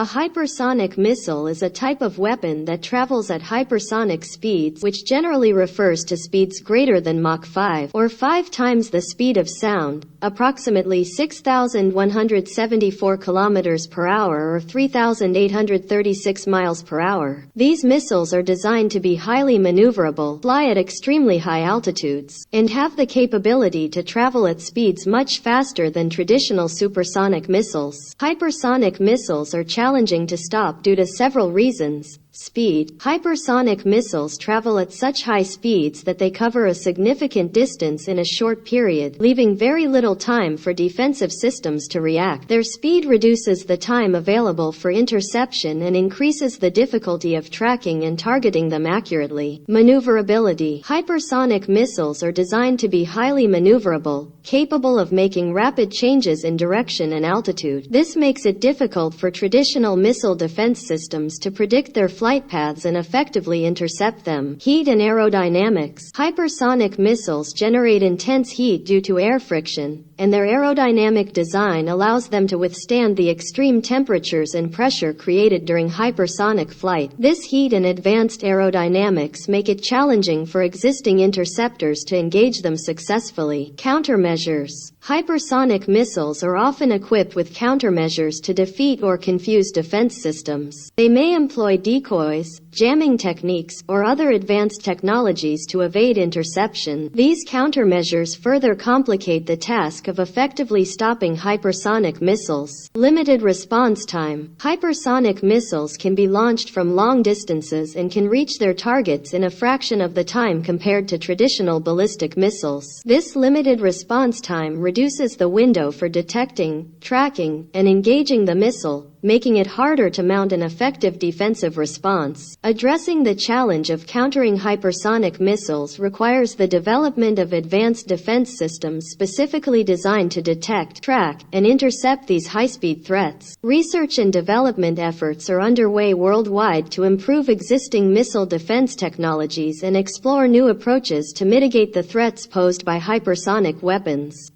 A hypersonic missile is a type of weapon that travels at hypersonic speeds, which generally refers to speeds greater than Mach 5, or 5 times the speed of sound, approximately 6,174 km per hour or 3,836 miles per hour. These missiles are designed to be highly maneuverable, fly at extremely high altitudes, and have the capability to travel at speeds much faster than traditional supersonic missiles. Hypersonic missiles are challenging to stop due to several reasons. Speed. Hypersonic missiles travel at such high speeds that they cover a significant distance in a short period, leaving very little time for defensive systems to react. Their speed reduces the time available for interception and increases the difficulty of tracking and targeting them accurately. Maneuverability. Hypersonic missiles are designed to be highly maneuverable, capable of making rapid changes in direction and altitude. This makes it difficult for traditional missile defense systems to predict their flight paths and effectively intercept them. Heat and aerodynamics. Hypersonic missiles generate intense heat due to air friction, and their aerodynamic design allows them to withstand the extreme temperatures and pressure created during hypersonic flight. This heat and advanced aerodynamics make it challenging for existing interceptors to engage them successfully. Countermeasures. Hypersonic missiles are often equipped with countermeasures to defeat or confuse defense systems. They may employ decoys, jamming techniques, or other advanced technologies to evade interception. These countermeasures further complicate the task of effectively stopping hypersonic missiles. Limited response time. Hypersonic missiles can be launched from long distances and can reach their targets in a fraction of the time compared to traditional ballistic missiles. This limited response time reduces the window for detecting, tracking, and engaging the missile, making it harder to mount an effective defensive response. Addressing the challenge of countering hypersonic missiles requires the development of advanced defense systems specifically designed to detect, track, and intercept these high-speed threats. Research and development efforts are underway worldwide to improve existing missile defense technologies and explore new approaches to mitigate the threats posed by hypersonic weapons.